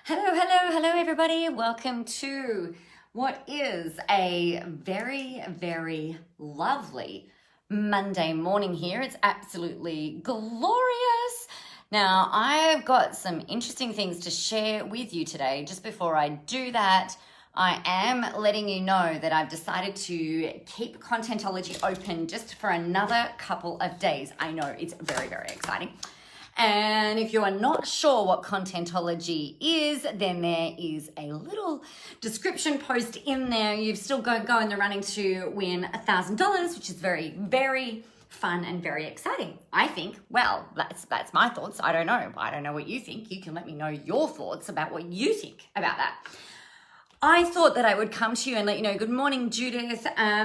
Hello, everybody. Welcome to what is a very, very lovely Monday morning here. It's absolutely glorious. Now, I've got some interesting things to share with you today. Just before I do that, I am letting you know that I've decided to keep Contentology open just for another couple of days. I know it's very, very exciting. And if you are not sure what Contentology is, then there is a little description post in there. You've still go in the running to win $1,000, which is very, very fun and very exciting. I think, well, that's my thoughts. I don't know. I don't know what you think. You can let me know your thoughts about what you think about that. I thought that I would come to you and let you know, good morning, Judith. I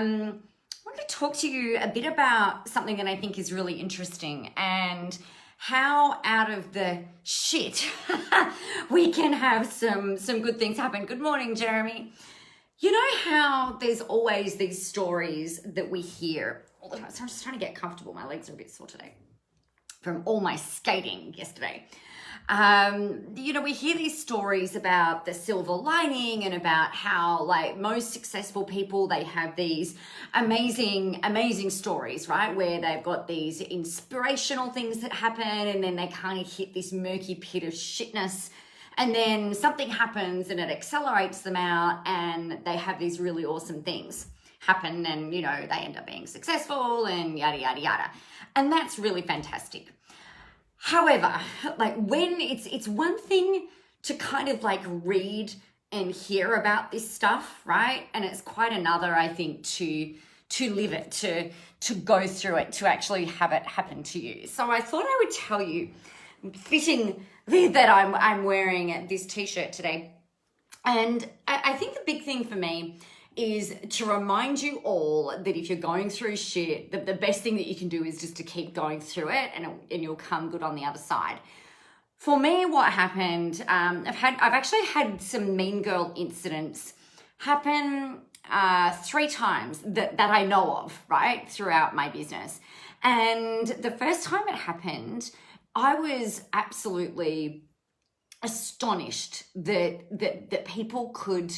wanted to talk to you a bit about something that I think is really interesting and how out of the shit we can have some good things happen. Good morning, Jeremy. You know how there's always these stories that we hear all the time. So I'm just trying to get comfortable. My legs are a bit sore today from all my skating yesterday. We hear these stories about the silver lining and about how, like, most successful people, they have these amazing stories, right? Where they've got these inspirational things that happen and then they kind of hit this murky pit of shitness. And then something happens and it accelerates them out and they have these really awesome things happen and, they end up being successful and yada, yada, yada. And that's really fantastic. However, like when it's one thing to kind of like read and hear about this stuff, right? And it's quite another, I think, to live it, to go through it, to actually have it happen to you. So I thought I would tell you, fitting that I'm wearing this t-shirt today. And I think the big thing for me is to remind you all that if you're going through shit, the best thing that you can do is just to keep going through it and you'll come good on the other side. For me, what happened, I've actually had some mean girl incidents happen 3 times that I know of, right, throughout my business. And the first time it happened, I was absolutely astonished that people could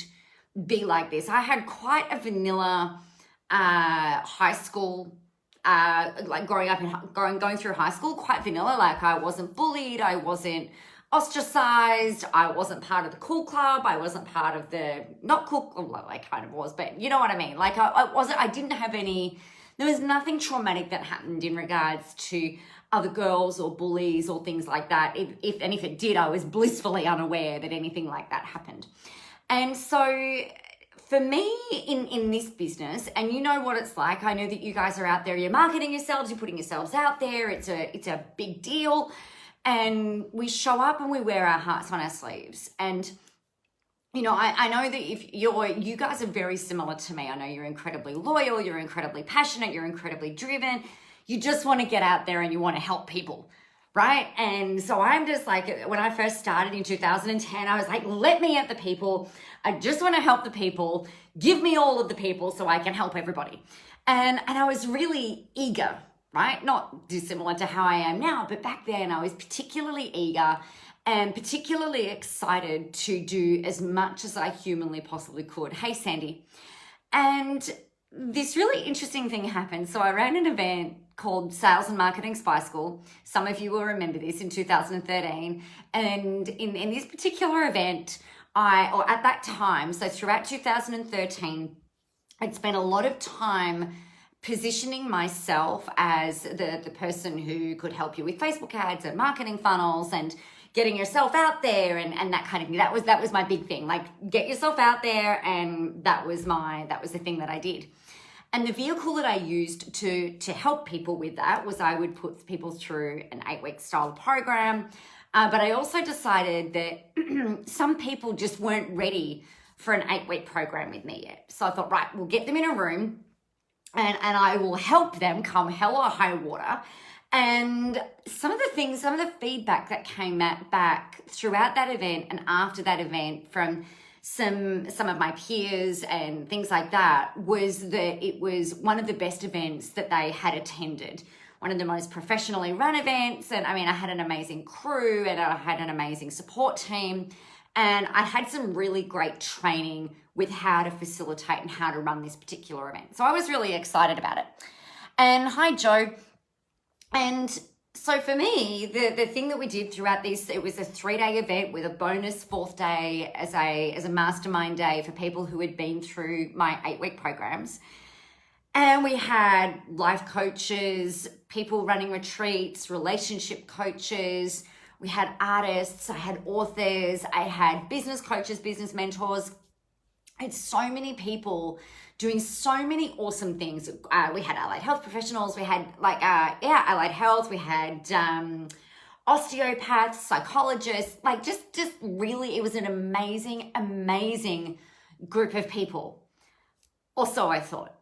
be like this. I had quite a vanilla high school, like growing up and going through high school, quite vanilla. Like I wasn't bullied, I wasn't ostracized, I wasn't part of the cool club, I wasn't part of the not cool. Well, I kind of was, but you know what I mean. Like I didn't have any. There was nothing traumatic that happened in regards to other girls or bullies or things like that. If it did, I was blissfully unaware that anything like that happened. And so for me in this business, and you know what it's like, I know that you guys are out there, you're marketing yourselves, you're putting yourselves out there, it's a big deal. And we show up and we wear our hearts on our sleeves. And, I know that if you guys are very similar to me. I know you're incredibly loyal, you're incredibly passionate, you're incredibly driven. You just want to get out there and you want to help people. Right? And so I'm just like, when I first started in 2010, I was like, let me at the people. I just want to help the people. Give me all of the people so I can help everybody. And I was really eager, right? Not dissimilar to how I am now, but back then I was particularly eager and particularly excited to do as much as I humanly possibly could. Hey, Sandy. And this really interesting thing happened. So I ran an event called Sales and Marketing Spy School. Some of you will remember this in 2013. And in this particular event, at that time, so throughout 2013, I'd spent a lot of time positioning myself as the person who could help you with Facebook ads and marketing funnels and getting yourself out there and that kind of thing. That was my big thing. Like, get yourself out there, and that was the thing that I did. And the vehicle that I used to help people with that was I would put people through an 8-week style program. But I also decided that some people just weren't ready for an 8-week program with me yet. So I thought, right, we'll get them in a room and I will help them come hell or high water. And some of the feedback that came back throughout that event and after that event from some of my peers and things like that was that it was one of the best events that they had attended, one of the most professionally run events. And I mean, I had an amazing crew and I had an amazing support team. And I had some really great training with how to facilitate and how to run this particular event. So I was really excited about it. And hi, Joe. And so for me, the thing that we did throughout this, it was a 3-day event with a bonus 4th day as a mastermind day for people who had been through my 8-week programs. And we had life coaches, people running retreats, relationship coaches, we had artists, I had authors, I had business coaches, business mentors. It's so many people doing so many awesome things. We had allied health professionals, we had allied health, we had osteopaths, psychologists, like just really, it was an amazing group of people. Or so I thought.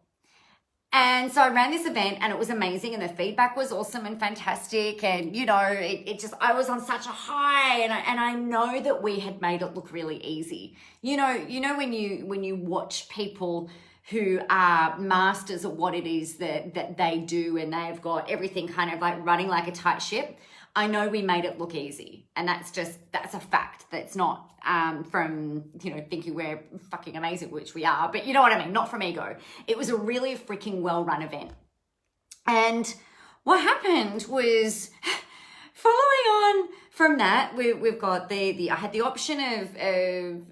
And so I ran this event and it was amazing and the feedback was awesome and fantastic. And, you know, it just, I was on such a high and I know that we had made it look really easy. You know, when you watch people who are masters at what it is that they do and they've got everything kind of like running like a tight ship. I know we made it look easy, and that's a fact. That's not from, you know, thinking we're fucking amazing, which we are, but you know what I mean, not from ego. It was a really freaking well-run event. And what happened was, following on from that, we've got I had the option of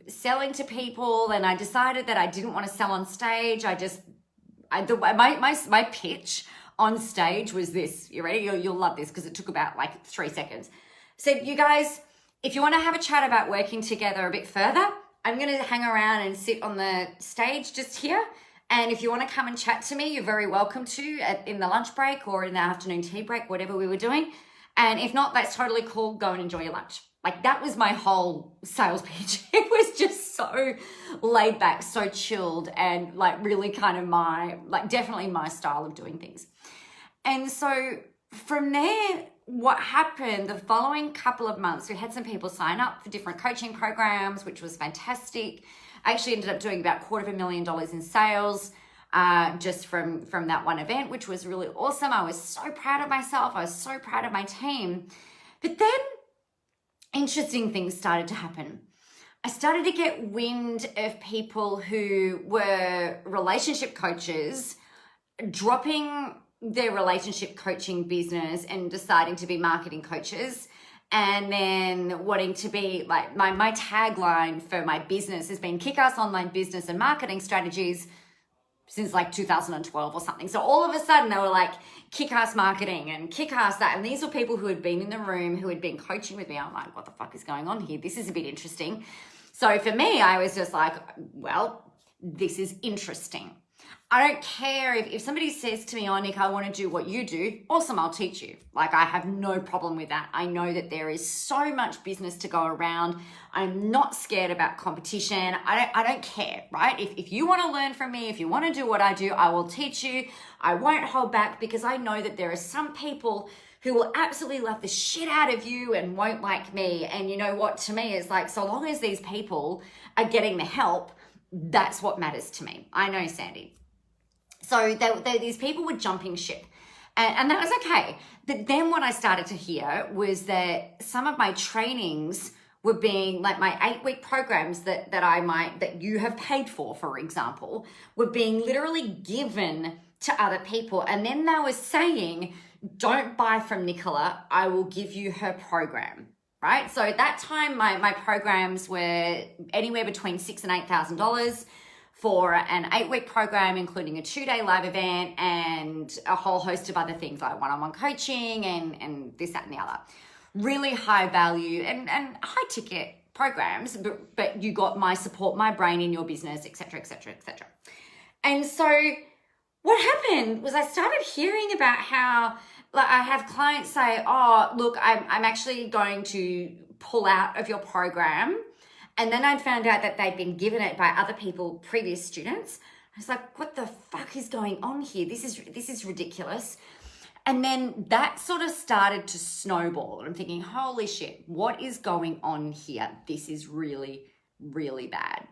selling to people, and I decided that I didn't want to sell on stage. My pitch on stage was this. You ready? You'll love this because it took about like 3 seconds. So you guys, if you want to have a chat about working together a bit further, I'm going to hang around and sit on the stage just here. And if you want to come and chat to me, you're very welcome to in the lunch break or in the afternoon tea break, whatever we were doing. And if not, that's totally cool. Go and enjoy your lunch. Like, that was my whole sales pitch. It was just so laid back, so chilled, and like really kind of definitely my style of doing things. And so from there, what happened the following couple of months, we had some people sign up for different coaching programs, which was fantastic. I actually ended up doing about $250,000 in sales just from that one event, which was really awesome. I was so proud of myself. I was so proud of my team. But then interesting things started to happen. I started to get wind of people who were relationship coaches dropping their relationship coaching business and deciding to be marketing coaches, and then wanting to be like, my tagline for my business has been kick-ass online business and marketing strategies since like 2012 or something. So all of a sudden they were like kick-ass marketing and kick-ass that. And these were people who had been in the room, who had been coaching with me. I'm like, what the fuck is going on here? This is a bit interesting. So for me, I was just like, well, this is interesting. I don't care if somebody says to me, oh, Nick, I want to do what you do. Awesome, I'll teach you. Like, I have no problem with that. I know that there is so much business to go around. I'm not scared about competition. I don't care, right? If you want to learn from me, if you want to do what I do, I will teach you. I won't hold back, because I know that there are some people who will absolutely love the shit out of you and won't like me. And you know what? To me, it's like, so long as these people are getting the help, that's what matters to me. I know, Sandy. So these people were jumping ship, and that was okay. But then what I started to hear was that some of my trainings were being, like my 8-week programs that you have paid for example, were being literally given to other people. And then they were saying, don't buy from Nicola, I will give you her program, right? So at that time, my programs were anywhere between $6,000 and $8,000. For an 8-week program, including a 2-day live event and a whole host of other things like one-on-one coaching and this, that, and the other. Really high value and high ticket programs, but you got my support, my brain in your business, et cetera, et cetera, et cetera. And so what happened was I started hearing about how, like, I have clients say, oh, look, I'm actually going to pull out of your program. And then I'd found out that they'd been given it by other people, previous students. I was like, what the fuck is going on here? This is ridiculous. And then that sort of started to snowball. And I'm thinking, holy shit, what is going on here? This is really, really bad.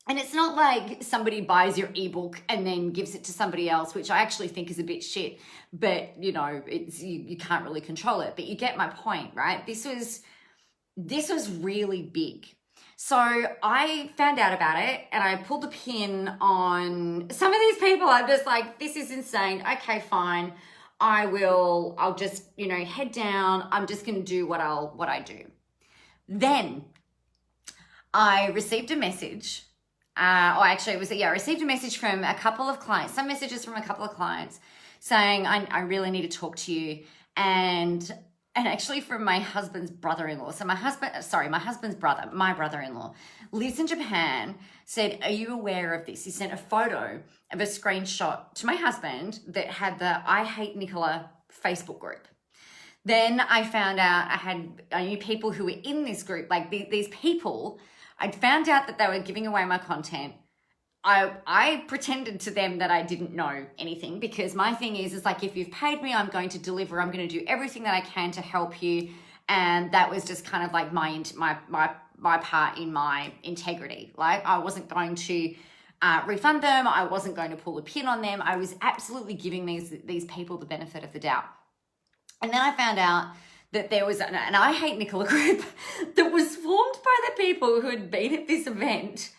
And it's not like somebody buys your ebook and then gives it to somebody else, which I actually think is a bit shit. But, you know, you can't really control it. But you get my point, right? This was really big. So I found out about it and I pulled the pin on some of these people. I'm just like, this is insane. Okay, fine. I'll just, head down. I'm just going to do what I do. Then I received a message. I received a message from a couple of clients, some messages from a couple of clients saying, I really need to talk to you. And actually from my husband's brother-in-law. So my husband's brother, my brother-in-law, lives in Japan, said, are you aware of this? He sent a photo of a screenshot to my husband that had the I Hate Nicola Facebook group. Then I found out I knew people who were in this group, like these people. I'd found out that they were giving away my content. I pretended to them that I didn't know anything, because my thing is like, if you've paid me, I'm going to deliver. I'm going to do everything that I can to help you. And that was just kind of like my part in my integrity. Like, I wasn't going to refund them. I wasn't going to pull a pin on them. I was absolutely giving these people the benefit of the doubt. And then I found out that there was an I Hate Nicola group that was formed by the people who had been at this event.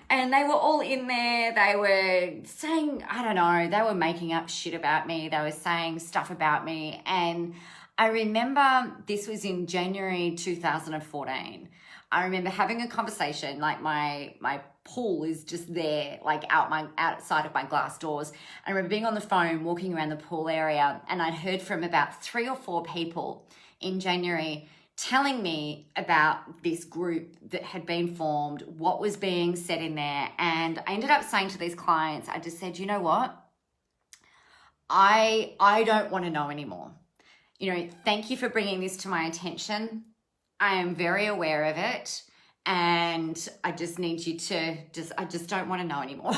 And they were all in there. They were saying, I don't know, they were making up shit about me. They were saying stuff about me. And I remember this was in January 2014. I remember having a conversation, like my pool is just there, like outside of my glass doors. I remember being on the phone, walking around the pool area, and I'd heard from about 3 or 4 people in January telling me about this group that had been formed, what was being said in there. And I ended up saying to these clients, I just said, you know what? I don't want to know anymore. Thank you for bringing this to my attention. I am very aware of it. And I just need you to I just don't want to know anymore.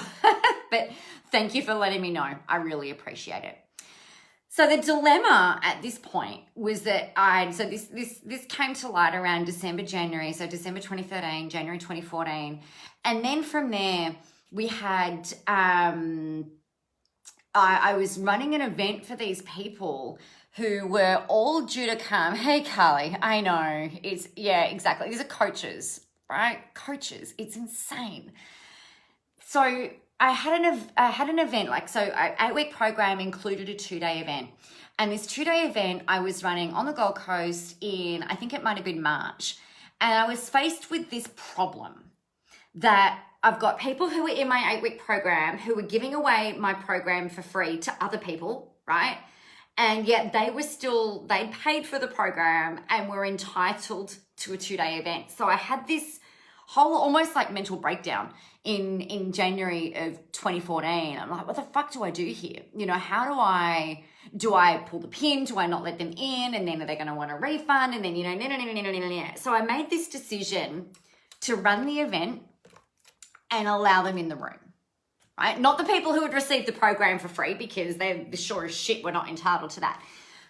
But thank you for letting me know. I really appreciate it. So the dilemma at this point was that this came to light around December 2013, January 2014. And then from there, we had, I was running an event for these people who were all due to come. Hey, Carly, I know. Exactly. These are coaches, right? Coaches. It's insane. So I had an event, an 8-week program included a 2-day event. And this 2-day event I was running on the Gold Coast in, I think it might have been March. And I was faced with this problem that I've got people who were in my 8-week program who were giving away my program for free to other people, right? And yet they'd paid for the program and were entitled to a 2-day event. So I had this whole almost like mental breakdown in January of 2014. I'm like, what the fuck do I do here? How do I pull the pin? Do I not let them in? And then are they going to want a refund? And then, no. So I made this decision to run the event and allow them in the room, right? Not the people who had received the program for free, because they're sure as shit were not entitled to that.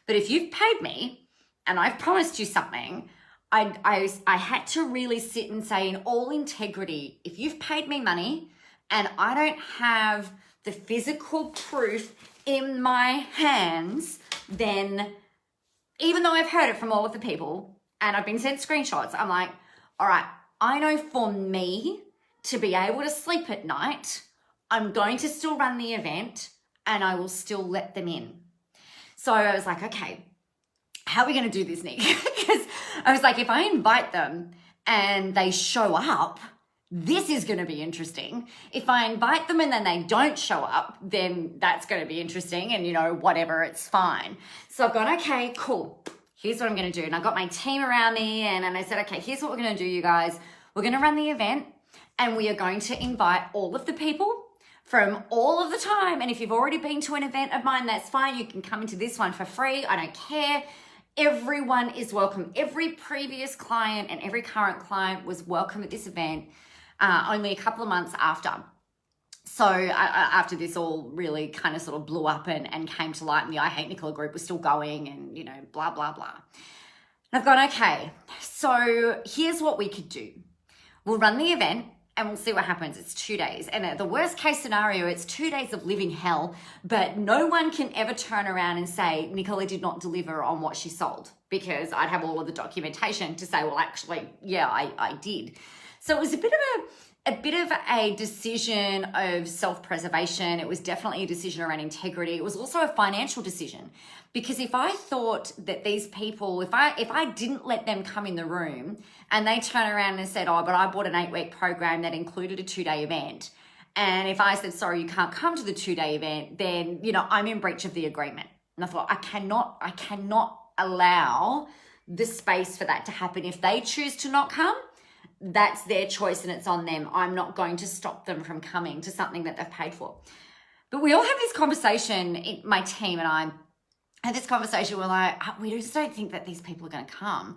But if you've paid me and I've promised you something, I had to really sit and say, in all integrity, if you've paid me money and I don't have the physical proof in my hands, then even though I've heard it from all of the people and I've been sent screenshots, I'm like, all right, I know for me to be able to sleep at night, I'm going to still run the event and I will still let them in. So I was like, okay, how are we going to do this, Nick? Because I was like, if I invite them and they show up, this is going to be interesting. If I invite them and then they don't show up, then that's going to be interesting, and whatever, it's fine. So I've gone, okay, cool. Here's what I'm going to do. And I got my team around me and I said, okay, here's what we're going to do, you guys. We're going to run the event and we are going to invite all of the people from all of the time. And if you've already been to an event of mine, that's fine. You can come into this one for free. I don't care. Everyone is welcome. Every previous client and every current client was welcome at this event, only a couple of months after. So after this all really kind of sort of blew up and came to light, and the I Hate Nicola group was still going, and, blah, blah, blah. And I've gone, okay, so here's what we could do. We'll run the event and we'll see what happens. It's 2 days. And the worst case scenario, it's 2 days of living hell, but no one can ever turn around and say Nicola did not deliver on what she sold, because I'd have all of the documentation to say, well, actually, yeah, I did. So it was a bit of a decision of self-preservation. It was definitely a decision around integrity. It was also a financial decision, because if I thought that these people, if I didn't let them come in the room and they turn around and said, oh, but I bought an 8-week program that included a 2-day event, and if I said, sorry, you can't come to the 2-day event, then, I'm in breach of the agreement. And I thought, I cannot allow the space for that to happen. If they choose to not come, that's their choice and it's on them. I'm not going to stop them from coming to something that they've paid for. But we all have this conversation, my team and I had this conversation where we just don't think that these people are going to come.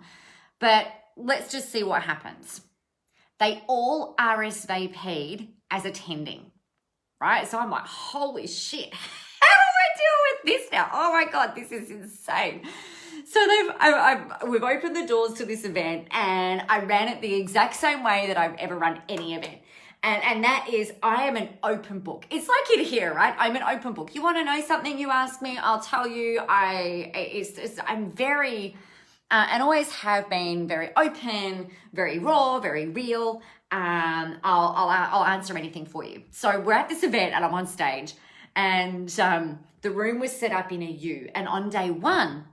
But let's just see what happens. They all RSVP'd as attending, right? So I'm like, holy shit, how do I deal with this now? Oh my God, this is insane. So we've opened the doors to this event, and I ran it the exact same way that I've ever run any event. And that is, I am an open book. It's like in here, right? I'm an open book. You want to know something, you ask me, I'll tell you. I'm very, and always have been very open, very raw, very real. I'll answer anything for you. So we're at this event and I'm on stage, and the room was set up in a U. And on day one,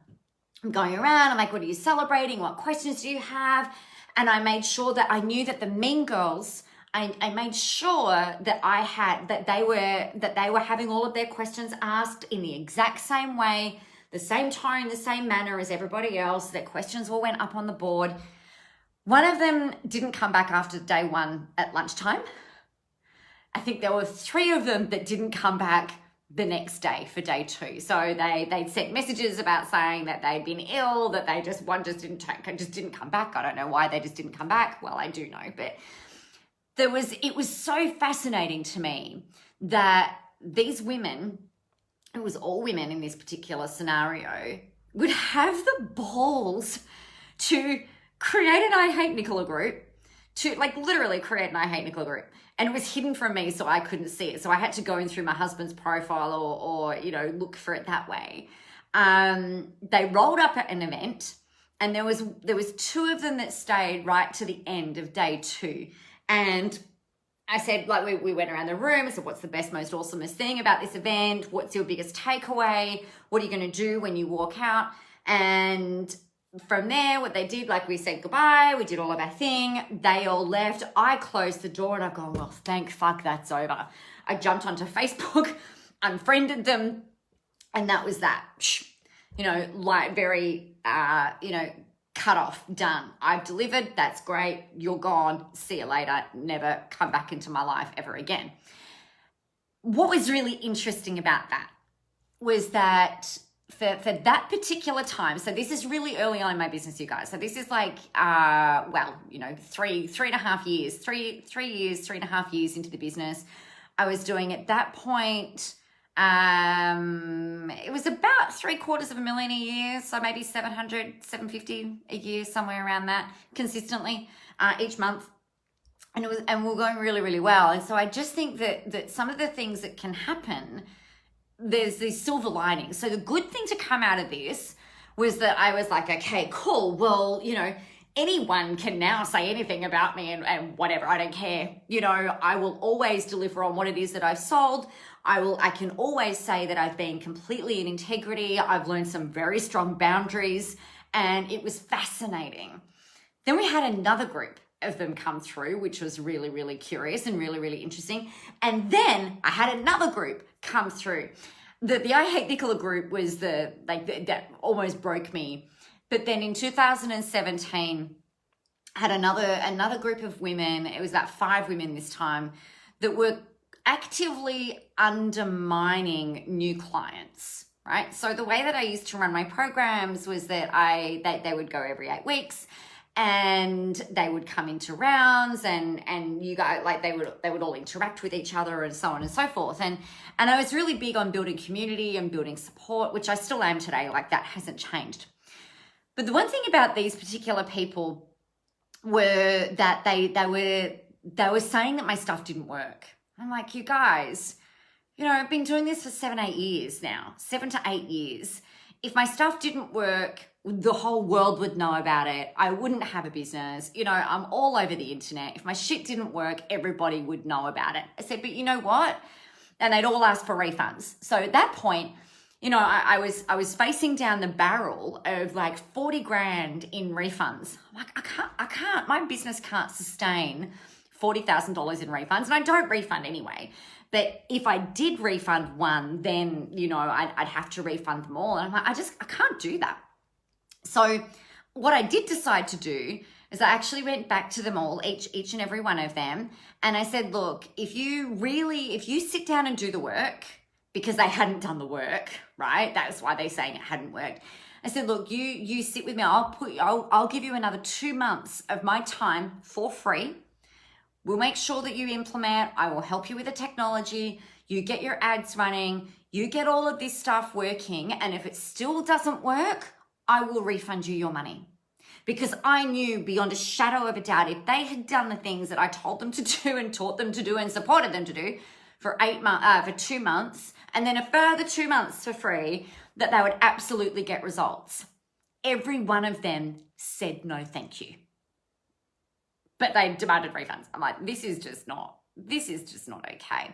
I'm going around, I'm like, what are you celebrating? What questions do you have? And I made sure that I knew that the mean girls, I made sure that they were having all of their questions asked in the exact same way, the same tone, the same manner as everybody else. Their questions all went up on the board. One of them didn't come back after day one at lunchtime. I think there were 3 of them that didn't come back the next day for day 2. So they'd sent messages about saying that they'd been ill, that one just didn't come back. I don't know why they just didn't come back. Well, I do know, but it was so fascinating to me that these women, it was all women in this particular scenario, would have the balls to create an I Hate Nicola group, to literally create an I Hate Nicola group. And it was hidden from me, so I couldn't see it. So I had to go in through my husband's profile or look for it that way. They rolled up at an event, and there was 2 of them that stayed right to the end of day 2. And I said, we went around the room. I said, what's the best, most awesomest thing about this event? What's your biggest takeaway? What are you going to do when you walk out? And from there, what they did, we said goodbye, we did all of our thing, they all left. I closed the door and I go, well, thank fuck that's over. I jumped onto Facebook, unfriended them, and that was that. Very, cut off, done. I've delivered, that's great, you're gone, see you later, never come back into my life ever again. What was really interesting about that was that for that particular time, so this is really early on in my business, you guys. So this is 3.5 years, 3.5 years into the business. I was doing at that point, it was about $750,000 a year. So maybe 750 a year, somewhere around that, consistently, each month. And we're going really, really well. And so I just think that some of the things that can happen, there's these silver linings. So the good thing to come out of this was that I was like, okay, cool. Well, anyone can now say anything about me and whatever. I don't care. I will always deliver on what it is that I've sold. I can always say that I've been completely in integrity. I've learned some very strong boundaries, and it was fascinating. Then we had another group of them come through, which was really, really curious and really, really interesting. And then I had another group come through. The I Hate Nicola group was that almost broke me. But then in 2017, I had another group of women. It was about 5 women this time that were actively undermining new clients, right? So the way that I used to run my programs was that they would go every 8 weeks. And they would come into rounds, and you guys, they would all interact with each other and so on and so forth. And I was really big on building community and building support, which I still am today. That hasn't changed. But the one thing about these particular people were that they were saying that my stuff didn't work. I'm like, you guys, I've been doing this for 7 to 8 years now, 7 to 8 years. If my stuff didn't work, the whole world would know about it. I wouldn't have a business. You know, I'm all over the internet. If my shit didn't work, everybody would know about it. I said, but you know what? And they'd all ask for refunds. So at that point, you know, I was facing down the barrel of like 40 grand in refunds. I'm like, I can't, my business can't sustain $40,000 in refunds, and I don't refund anyway. But if I did refund one, then, you know, I'd have to refund them all. And I'm like, I can't do that. So what I did decide to do is I actually went back to them all, each and every one of them. And I said, look, if you sit down and do the work, because they hadn't done the work, right? That's why they're saying it hadn't worked. I said, look, you sit with me. I'll give you another 2 months of my time for free. We'll make sure that you implement. I will help you with the technology. You get your ads running. You get all of this stuff working. And if it still doesn't work, I will refund you your money. Because I knew beyond a shadow of a doubt, if they had done the things that I told them to do and taught them to do and supported them to do for 2 months, and then a further 2 months for free, that they would absolutely get results. Every one of them said no, thank you. But they demanded refunds. I'm like, this is just not okay.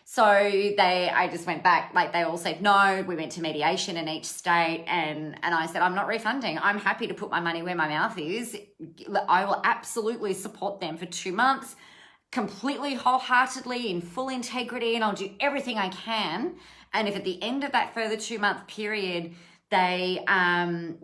So I just went back, like they all said no. We went to mediation in each state, and I said, I'm not refunding. I'm happy to put my money where my mouth is. I will absolutely support them for 2 months, completely wholeheartedly in full integrity, and I'll do everything I can. And if at the end of that further 2 month period, they,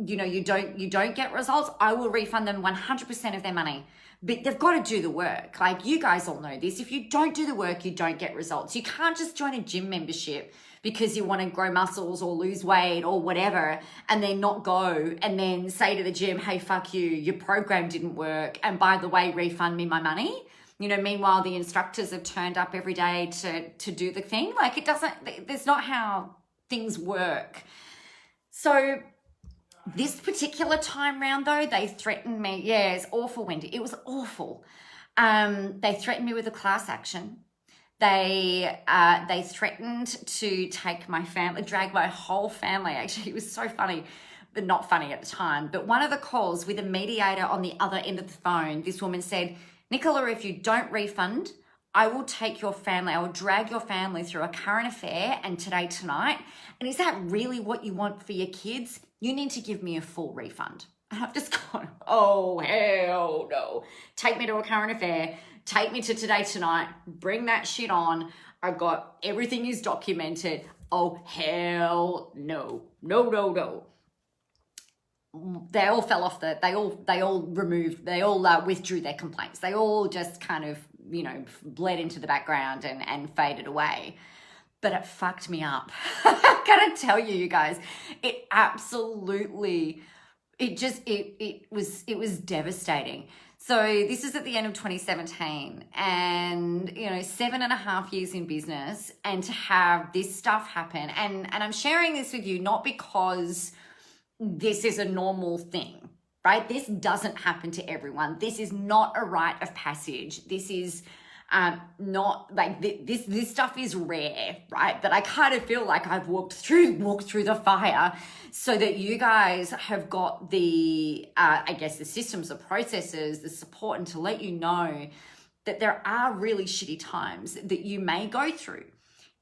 you don't get results, I will refund them 100% of their money. But they've got to do the work. Like, you guys all know this. If you don't do the work, you don't get results. You can't just join a gym membership because you want to grow muscles or lose weight or whatever, and then not go and then say to the gym, hey, fuck you, your program didn't work, and by the way, refund me my money. You know, meanwhile, the instructors have turned up every day to do the thing. Like, that's not how things work. So this particular time round, though, they threatened me. Yeah, it's awful, Wendy. It was awful. They threatened me with a class action. They threatened to take my family, drag my whole family. Actually, it was so funny, but not funny at the time. But one of the calls with a mediator on the other end of the phone, this woman said, Nicola, if you don't refund, I will take your family, I will drag your family through a current affair and today, tonight. And is that really what you want for your kids? You need to give me a full refund. And I've just gone, oh, hell no. Take me to a current affair. Take me to today, tonight. Bring that shit on. I got everything is documented. Oh, hell no. No. They all fell off they all withdrew their complaints. They all just kind of, you know, bled into the background and faded away. But it fucked me up. I gotta tell you guys, it absolutely, it was devastating. So this is at the end of 2017, and, you know, 7.5 years in business, and to have this stuff happen. And I'm sharing this with you not because this is a normal thing, right? This doesn't happen to everyone. This is not a rite of passage. This is not like this stuff is rare, right? But I kind of feel like I've walked through the fire so that you guys have got the, I guess, the systems, the processes, the support, and to let you know that there are really shitty times that you may go through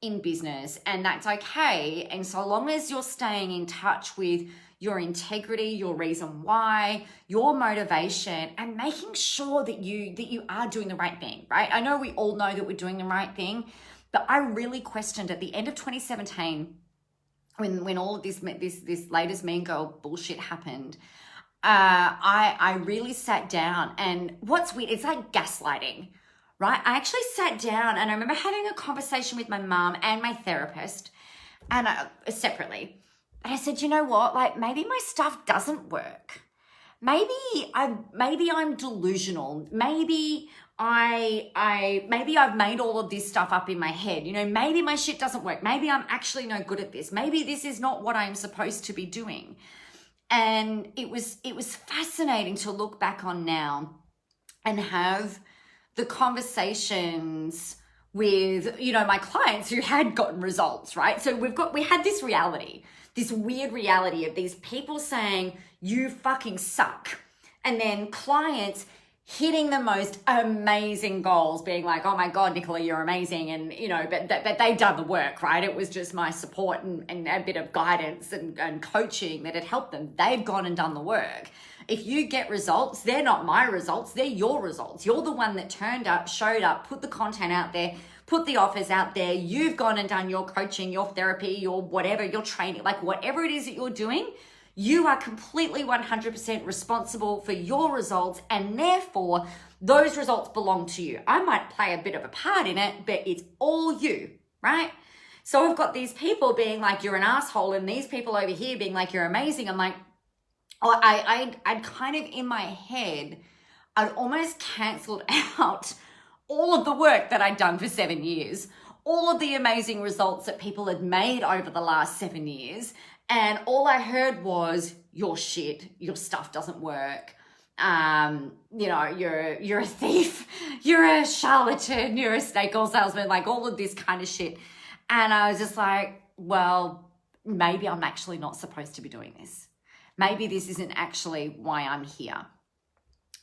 in business, and that's okay. And so long as you're staying in touch with your integrity, your reason why, your motivation, and making sure that you are doing the right thing, right? I know we all know that we're doing the right thing, but I really questioned at the end of 2017 when all of this latest mean girl bullshit happened. I really sat down, and what's weird, it's like gaslighting, right? I actually sat down, and I remember having a conversation with my mom and my therapist, and separately. And I said, you know what? Like, maybe my stuff doesn't work. Maybe I'm delusional. Maybe I've made all of this stuff up in my head. You know, maybe my shit doesn't work. Maybe I'm actually no good at this. Maybe this is not what I'm supposed to be doing. And it was fascinating to look back on now and have the conversations with, you know, my clients who had gotten results, right? So we had this reality, this weird reality of these people saying, you fucking suck. And then clients hitting the most amazing goals, being like, oh my God, Nicola, you're amazing. And, you know, but they'd done the work, right? It was just my support and a bit of guidance and coaching that had helped them. They've gone and done the work. If you get results, they're not my results, they're your results. You're the one that turned up, showed up, put the content out there, put the offers out there. You've gone and done your coaching, your therapy, your whatever, your training, like whatever it is that you're doing. You are completely 100% responsible for your results, and therefore those results belong to you. I might play a bit of a part in it, but it's all you, right? So I've got these people being like, you're an asshole, and these people over here being like, you're amazing. I'm like, oh, I'd kind of in my head, I'd almost cancelled out all of the work that I'd done for 7 years, all of the amazing results that people had made over the last 7 years. And all I heard was, you're shit, your stuff doesn't work. You know, you're a thief, you're a charlatan, you're a snake oil salesman, like all of this kind of shit. And I was just like, well, maybe I'm actually not supposed to be doing this. Maybe this isn't actually why I'm here.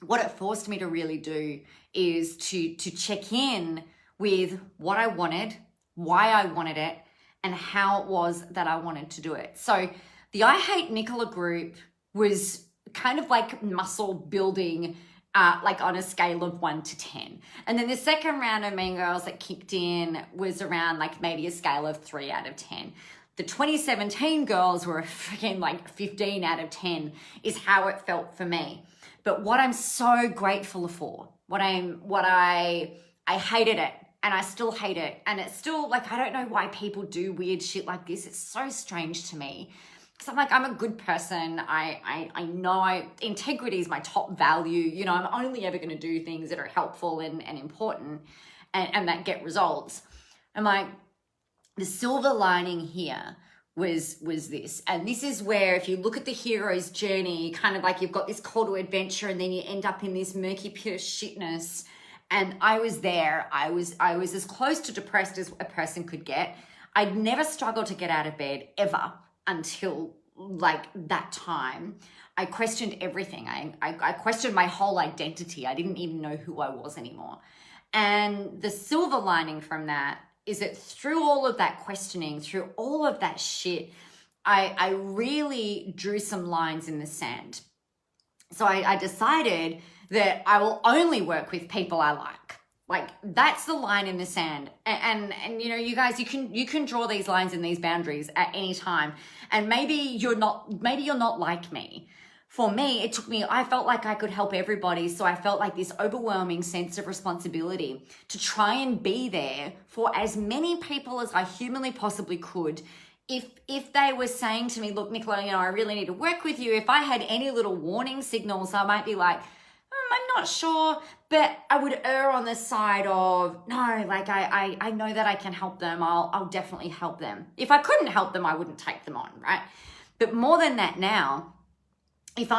What it forced me to really do is to check in with what I wanted, why I wanted it, and how it was that I wanted to do it. So the I Hate Nicola group was kind of like muscle building, like on a scale of 1 to 10. And then the second round of Mean Girls that kicked in was around like maybe a scale of 3 out of 10. The 2017 girls were a freaking like 15 out of 10 is how it felt for me. But what I'm so grateful for, I hated it. And I still hate it. And it's still like, I don't know why people do weird shit like this. It's so strange to me. Because I'm like, I'm a good person. I know integrity is my top value. You know, I'm only ever going to do things that are helpful and important and that get results. I'm like, the silver lining here was this. And this is where, if you look at the hero's journey, kind of like you've got this call to adventure and then you end up in this murky pit of shitness. And I was there. I was as close to depressed as a person could get. I'd never struggled to get out of bed ever until like that time. I questioned everything. I questioned my whole identity. I didn't even know who I was anymore. And the silver lining from that is that through all of that questioning, through all of that shit, I really drew some lines in the sand. So I decided that I will only work with people I like. Like that's the line in the sand. And you know, you guys, you can draw these lines and these boundaries at any time. And maybe you're not like me. For me, I felt like I could help everybody. So I felt like this overwhelming sense of responsibility to try and be there for as many people as I humanly possibly could. If they were saying to me, look, Nicola, you know, I really need to work with you. If I had any little warning signals, I might be like, I'm not sure, but I would err on the side of, no, like I know that I can help them. I'll definitely help them. If I couldn't help them, I wouldn't take them on, right? But more than that now, if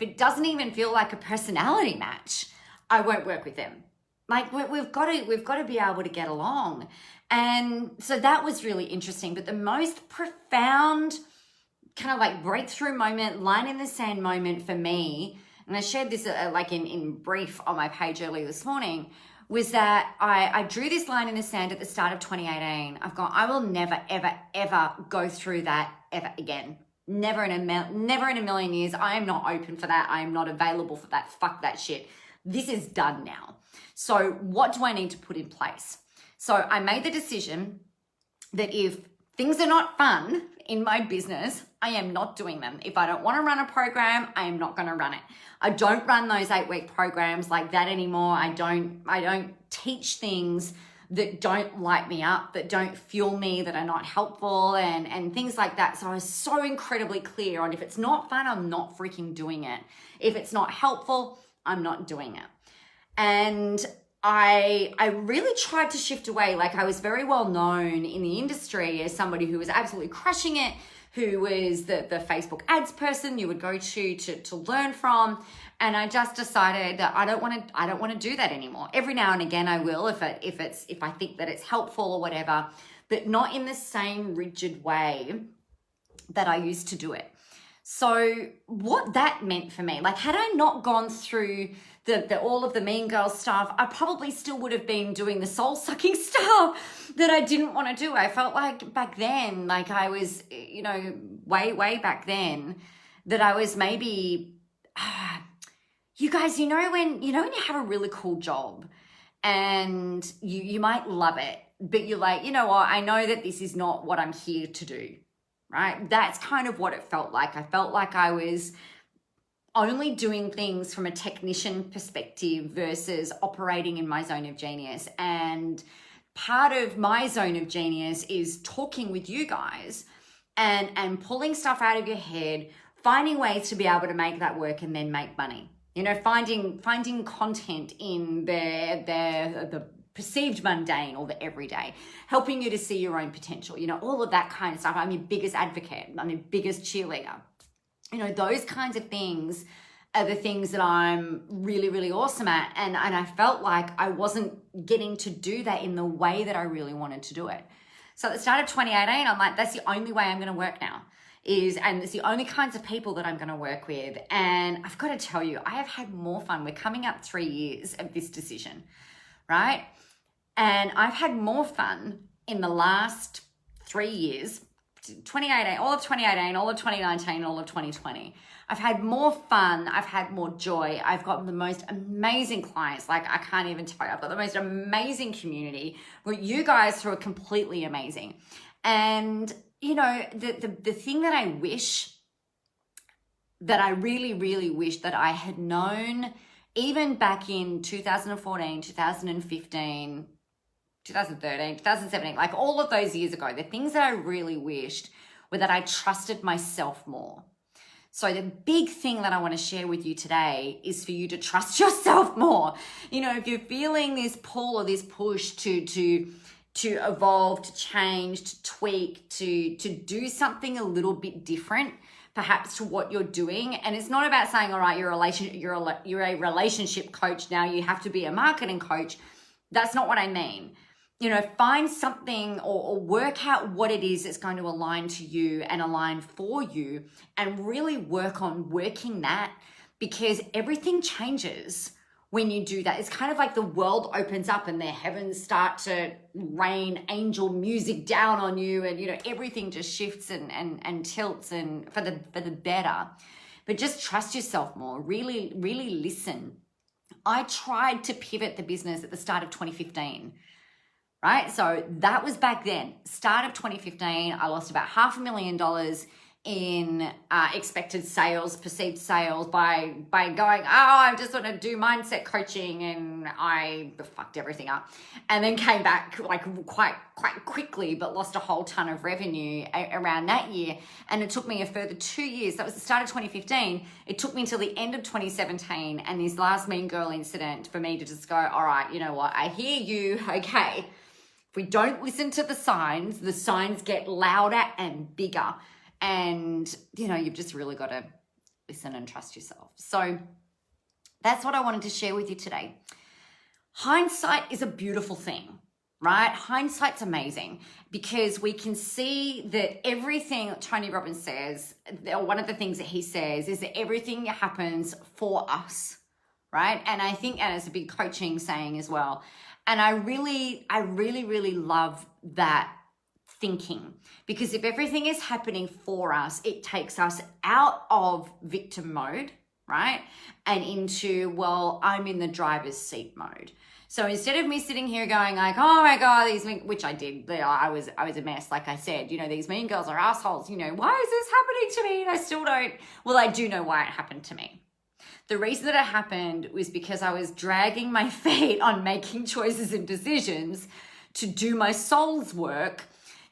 it doesn't even feel like a personality match, I won't work with them. Like we've got to be able to get along. And so that was really interesting. But the most profound kind of like breakthrough moment, line in the sand moment for me, and I shared this like in brief on my page earlier this morning, was that I drew this line in the sand at the start of 2018. I've gone, I will never, ever, ever go through that ever again. Never in a million years. I am not open for that. I am not available for that. Fuck that shit. This is done now. So what do I need to put in place? So I made the decision that if things are not fun in my business, I am not doing them. If I don't want to run a program, I am not going to run it. I don't run those 8-week programs like that anymore. I don't teach things that don't light me up, that don't fuel me, that are not helpful and things like that. So I was so incredibly clear on if it's not fun, I'm not freaking doing it. If it's not helpful, I'm not doing it. And I really tried to shift away. Like I was very well known in the industry as somebody who was absolutely crushing it, who was the Facebook ads person you would go to learn from. And I just decided that I don't want to do that anymore. Every now and again I will if I think that it's helpful or whatever, but not in the same rigid way that I used to do it. So what that meant for me, like had I not gone through the all of the mean girl stuff, I probably still would have been doing the soul sucking stuff that I didn't want to do. I felt like back then, like I was, way back then, that I was maybe, you guys, when you have a really cool job and you might love it, but you're like, you know what, I know that this is not what I'm here to do. Right? That's kind of what it felt like. I felt like I was only doing things from a technician perspective versus operating in my zone of genius. And part of my zone of genius is talking with you guys and pulling stuff out of your head, finding ways to be able to make that work and then make money. Finding content in the perceived mundane or the everyday, helping you to see your own potential, all of that kind of stuff. I'm your biggest advocate. I'm your biggest cheerleader. Those kinds of things are the things that I'm really, really awesome at. And I felt like I wasn't getting to do that in the way that I really wanted to do it. So at the start of 2018, I'm like, that's the only way I'm going to work now. And it's the only kinds of people that I'm going to work with. And I've got to tell you, I have had more fun. We're coming up 3 years of this decision, right? And I've had more fun in the last 3 years, 2018, all of 2018, all of 2019, all of 2020. I've had more fun. I've had more joy. I've got the most amazing clients. Like I can't even tell you, I've got the most amazing community. You guys who are completely amazing. And the thing that I wish, that I really, really wish that I had known even back in 2014, 2015, 2013, 2017, like all of those years ago, the things that I really wished were that I trusted myself more. So the big thing that I want to share with you today is for you to trust yourself more. If you're feeling this pull or this push to evolve, to change, to tweak, to do something a little bit different, perhaps to what you're doing. And it's not about saying, all right, you're a relationship coach now, you have to be a marketing coach. That's not what I mean. Find something or work out what it is that's going to align to you and align for you, and really work on working that, because everything changes when you do that. It's kind of like the world opens up and the heavens start to rain angel music down on you, and everything just shifts and tilts and for the better. But just trust yourself more. Really, really listen. I tried to pivot the business at the start of 2015. Right? So that was back then. Start of 2015, I lost about $500,000 in expected sales, perceived sales by going, I just want to do mindset coaching, and I fucked everything up. And then came back like quite quickly, but lost a whole ton of revenue around that year. And it took me a further 2 years. That was the start of 2015. It took me until the end of 2017 and this last mean girl incident for me to just go, all right, you know what? I hear you. Okay. If we don't listen to the signs get louder and bigger. And, you've just really got to listen and trust yourself. So that's what I wanted to share with you today. Hindsight is a beautiful thing, right? Hindsight's amazing because we can see that everything Tony Robbins says, or one of the things that he says, is that everything happens for us, right? And I think, and it's a big coaching saying as well. And I really, really love that thinking, because if everything is happening for us, it takes us out of victim mode, right? And into, well, I'm in the driver's seat mode. So instead of me sitting here going like, oh my God, which I did, I was a mess. Like I said, these mean girls are assholes. Why is this happening to me? And I still don't, well, I do know why it happened to me. The reason that it happened was because I was dragging my feet on making choices and decisions to do my soul's work,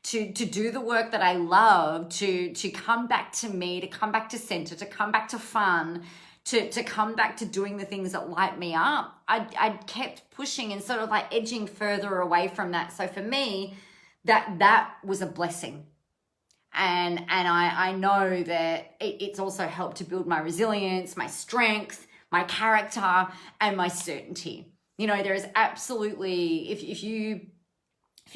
to do the work that I love, to come back to me, to come back to center, to come back to fun, to come back to doing the things that light me up. I kept pushing and sort of like edging further away from that. So for me, that was a blessing. And I know that it's also helped to build my resilience, my strength, my character, and my certainty. You know, there is absolutely, if you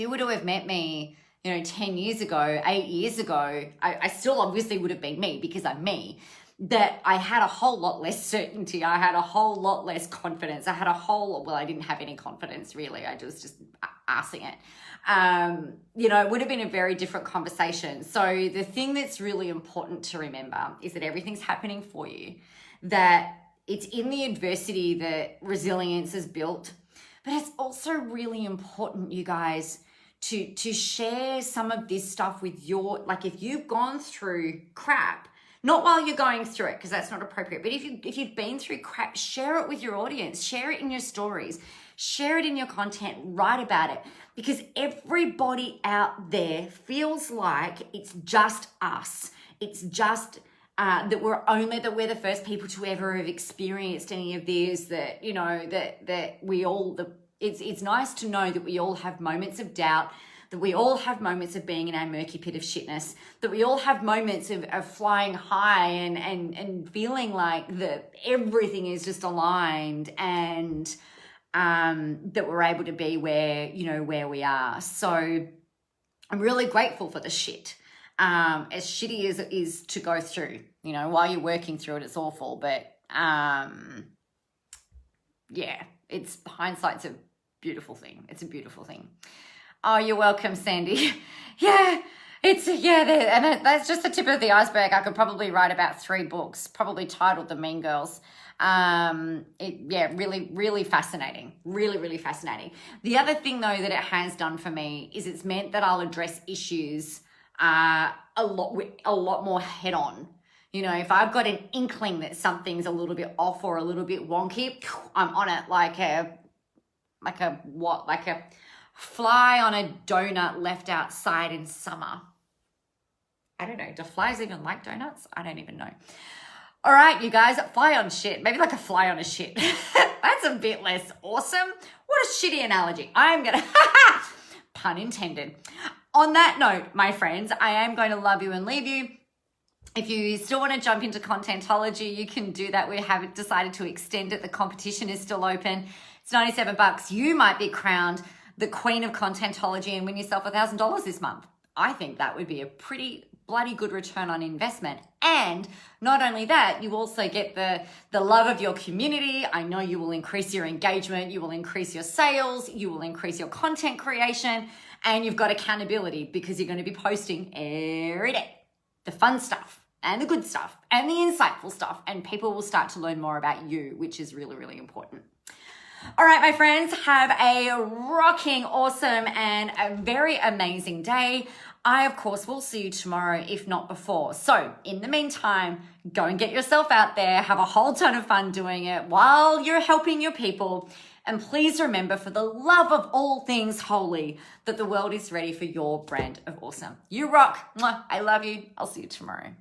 were to have met me, 10 years ago, 8 years ago, I still obviously would have been me because I'm me, that I had a whole lot less certainty. I had a whole lot less confidence. I I didn't have any confidence really. I was just arsing it. It would have been a very different conversation. So the thing that's really important to remember is that everything's happening for you, that it's in the adversity that resilience is built, but it's also really important, you guys, to share some of this stuff with if you've gone through crap, not while you're going through it, because that's not appropriate, but if you've been through crap, share it with your audience, share it in your stories, share it in your content, write about it, because everybody out there feels like it's just us. It's just that we're the first people to ever have experienced any of this, that, that we all, it's nice to know that we all have moments of doubt, that we all have moments of being in our murky pit of shitness, that we all have moments of flying high and feeling like that everything is just aligned, and that we're able to be where we are. So I'm really grateful for the shit. As shitty as it is to go through, while you're working through it, it's awful. But it's hindsight's a beautiful thing. It's a beautiful thing. Oh, you're welcome, Sandy. That's just the tip of the iceberg. I could probably write about 3 books, probably titled The Mean Girls. Really, really fascinating. Really, really fascinating. The other thing, though, that it has done for me is it's meant that I'll address issues a lot more head on. If I've got an inkling that something's a little bit off or a little bit wonky, I'm on it like a fly on a donut left outside in summer. I don't know. Do flies even like donuts? I don't even know. All right, you guys, fly on shit. Maybe like a fly on a shit. That's a bit less awesome. What a shitty analogy. I'm going to, pun intended. On that note, my friends, I am going to love you and leave you. If you still want to jump into Contentology, you can do that. We have decided to extend it. The competition is still open. It's $97. You might be crowned the queen of Contentology and win yourself $1,000 this month. I think that would be a pretty bloody good return on investment. And not only that, you also get the love of your community. I know you will increase your engagement, you will increase your sales, you will increase your content creation, and you've got accountability because you're going to be posting every day. The fun stuff and the good stuff and the insightful stuff, and people will start to learn more about you, which is really, really important. All right, my friends, have a rocking, awesome, and a very amazing day. I, of course, will see you tomorrow, if not before. So in the meantime, go and get yourself out there, have a whole ton of fun doing it while you're helping your people. And please remember, for the love of all things holy, that the world is ready for your brand of awesome. You rock. Mwah. I love you. I'll see you tomorrow.